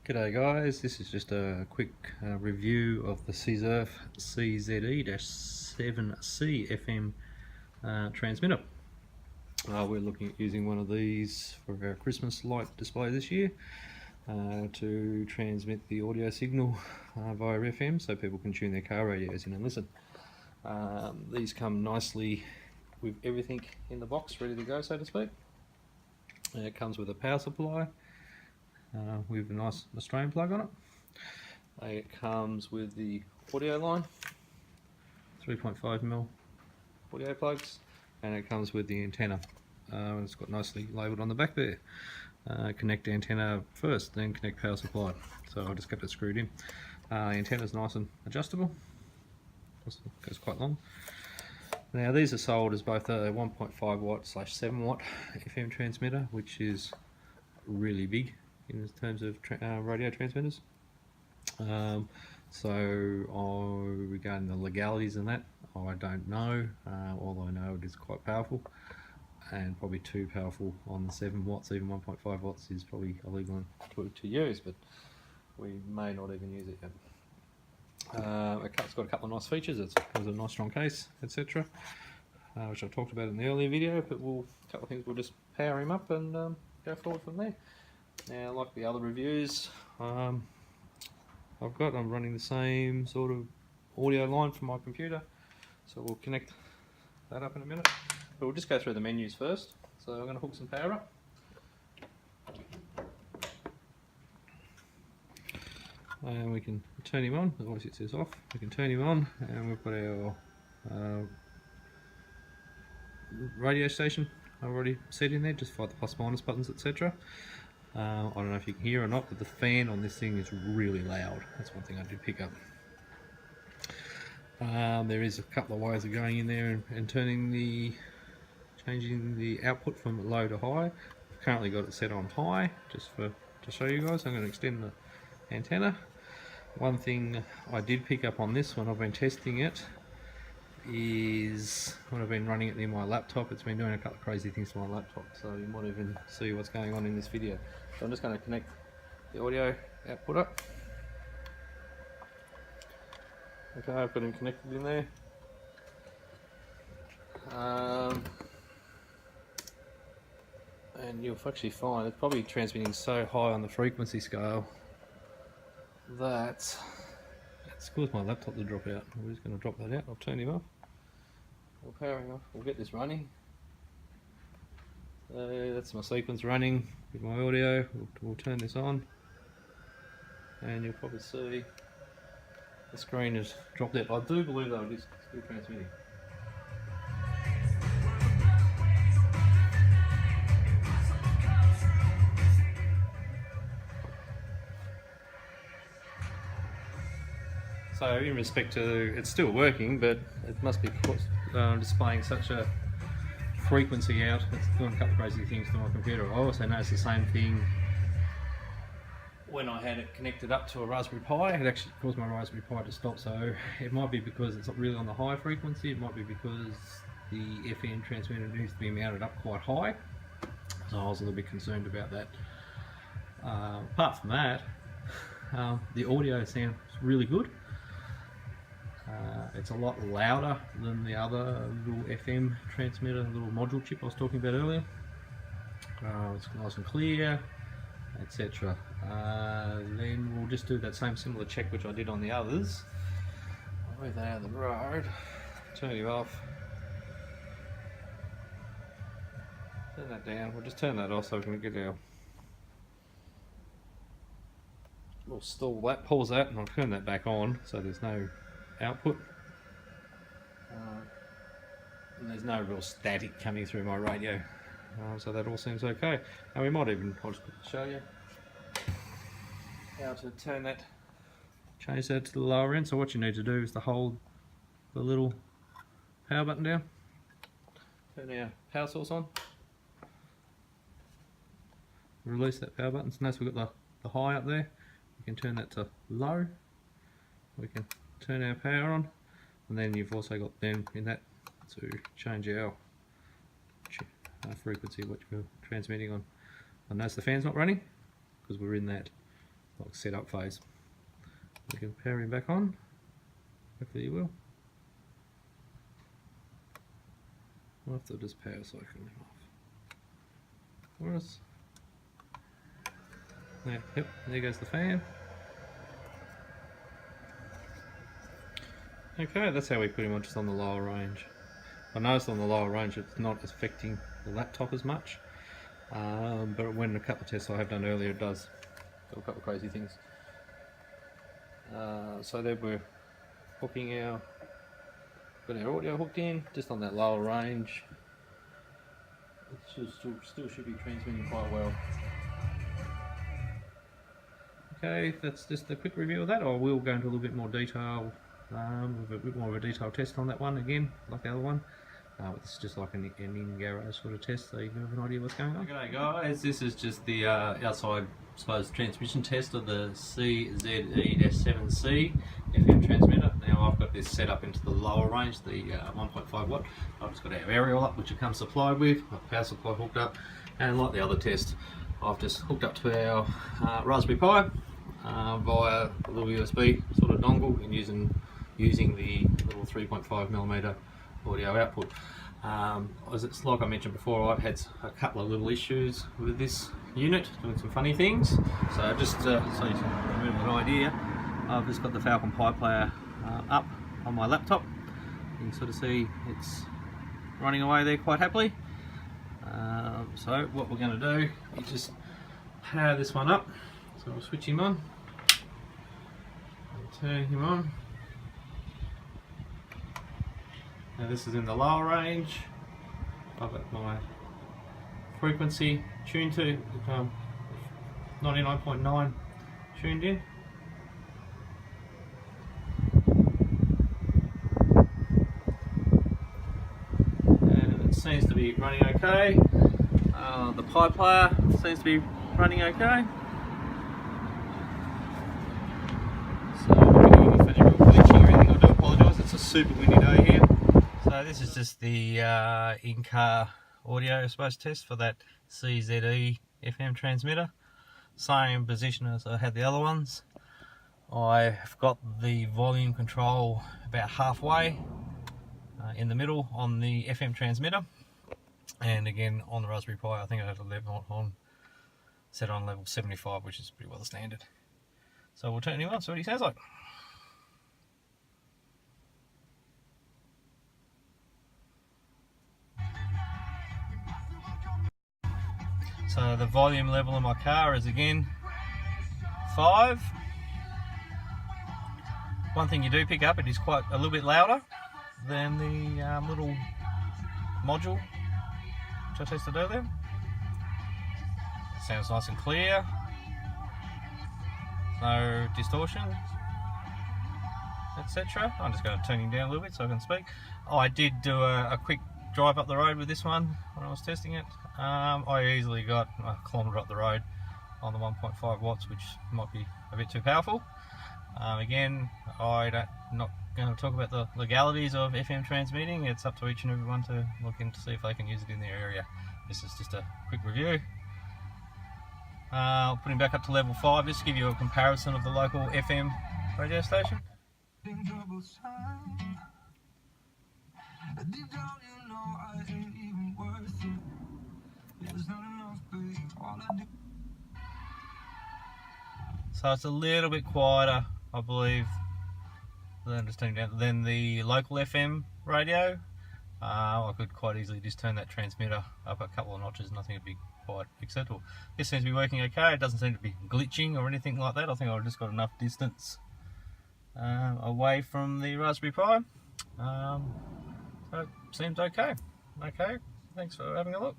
G'day guys, this is just a quick review of the CZE-7C FM transmitter. We're looking at using one of these for our Christmas light display this year to transmit the audio signal via FM so people can tune their car radios in and listen. These come nicely with everything in the box ready to go, so to speak. It comes with a power supply with a nice Australian plug on it. It comes with the audio line, 3.5mm audio plugs, and it comes with the antenna. It's got nicely labelled on the back there. Connect antenna first, then connect power supply. So I just kept it screwed in. Antenna's nice and adjustable. Goes quite long. Now these are sold as both a 1.5 watt / 7 watt FM transmitter, which is really big in terms of radio transmitters. Regarding the legalities and that, I don't know. All I know, it is quite powerful, and probably too powerful on the 7 watts. Even 1.5 watts is probably illegal to use, but we may not even use it yet. It's got a couple of nice features. It's a nice strong case, etc., which I talked about in the earlier video, but a couple of things, we'll just power him up and go forward from there. Now, like the other reviews I'm running the same sort of audio line from my computer, so we'll connect that up in a minute, but we'll just go through the menus first. So I'm going to hook some power up. And we can turn him on. Obviously it says off. We can turn him on, and we've got our radio station already set in there, just for the plus minus buttons, etc. I don't know if you can hear or not, but the fan on this thing is really loud. That's one thing I did pick up. There is a couple of ways of going in there and changing the output from low to high. I've currently got it set on high, just to show you guys. I'm going to extend the antenna. One thing I did pick up on this when I've been testing it is when I've been running it near my laptop, it's been doing a couple of crazy things to my laptop, so you might even see what's going on in this video. So I'm just going to connect the audio output up. Okay, I've got him connected in there. And you'll actually find it's probably transmitting so high on the frequency scale that it's caused my laptop to drop out. We're just going to drop that out. I'll turn him off. We'll power him off. We'll get this running. That's my sequence running with my audio. We'll turn this on, and you'll probably see the screen has dropped out. I do believe though it is still transmitting. So in respect to, it's still working, but it must be displaying such a frequency out. It's doing a couple of crazy things to my computer. I also noticed the same thing when I had it connected up to a Raspberry Pi. It actually caused my Raspberry Pi to stop. So it might be because it's not really on the high frequency. It might be because the FM transmitter needs to be mounted up quite high. So I was a little bit concerned about that. Apart from that, the audio sounds really good. It's a lot louder than the other little FM transmitter, little module chip I was talking about earlier. It's nice and clear, etc. Then we'll just do that same similar check which I did on the others. I'll move that out of the road, turn you off, turn that down. We'll just turn that off so we can get our, we'll stall that, pause that, and I'll turn that back on so there's no output, and there's no real static coming through my radio, so that all seems okay. And we might even, I'll just show you how to turn that, change that to the lower end. So what you need to do is to hold the little power button down, turn our power source on, release that power button. So notice we've got the high up there. We can turn that to low. We can turn our power on, and then you've also got them in that to change our frequency, which we're transmitting on. I notice the fan's not running because we're in that like setup phase. We can power him back on. Hopefully you will. I'll have to just power cycle him off. Whereas, yep, there goes the fan. Okay, that's how we put him on, just on the lower range. I noticed on the lower range it's not affecting the laptop as much, but when a couple of tests I have done earlier, it does do a couple of crazy things. So there we're hooking got our audio hooked in, just on that lower range. It still should be transmitting quite well. Okay, that's just a quick review of that. I will go into a little bit more detail, with a bit more of a detailed test on that one again, like the other one. It's just like an in-garage sort of test, so you can have an idea what's going on. Okay guys, this is just the outside, I suppose, transmission test of the CZE-7C FM Transmitter. Now I've got this set up into the lower range, the 1.5 watt. I've just got our aerial up, which it comes supplied with, my power supply hooked up, and like the other test, I've just hooked up to our Raspberry Pi via a little USB sort of dongle, and using the little 3.5mm audio output. It's like I mentioned before, I've had a couple of little issues with this unit, doing some funny things. So just so you can remember an idea, I've just got the Falcon Pi player up on my laptop. You can sort of see it's running away there quite happily. So what we're going to do is just power this one up. So we'll switch him on and turn him on. Now this is in the lower range. I've got my frequency tuned to 99.9 tuned in. And it seems to be running okay. The Pi player seems to be running okay. So if any real glitching or anything, I do apologise, it's a super windy day here. So this is just the in-car audio, I suppose, test for that CZE FM transmitter. Same position as I had the other ones. I've got the volume control about halfway in the middle on the FM transmitter, and again on the Raspberry Pi I think I have the level set on level 75, which is pretty well the standard. So we'll turn him on, see what he sounds like. So the volume level in my car is again 5. One thing you do pick up, it is quite a little bit louder than the little module which I tested earlier. Sounds nice and clear, no distortion, etc. I'm just going to turn him down a little bit so I can speak. I did do a quick drive up the road with this one when I was testing it. I easily got a kilometre up the road on the 1.5 watts, which might be a bit too powerful. Again, I'm not going to talk about the legalities of FM transmitting. It's up to each and everyone to look in to see if they can use it in their area. This is just a quick review. I'll put him back up to level 5 just to give you a comparison of the local FM radio station. So it's a little bit quieter, I believe, than the local FM radio. I could quite easily just turn that transmitter up a couple of notches and I think it'd be quite acceptable. This seems to be working okay. It doesn't seem to be glitching or anything like that. I think I've just got enough distance away from the Raspberry Pi. So it seems okay. Okay, thanks for having a look.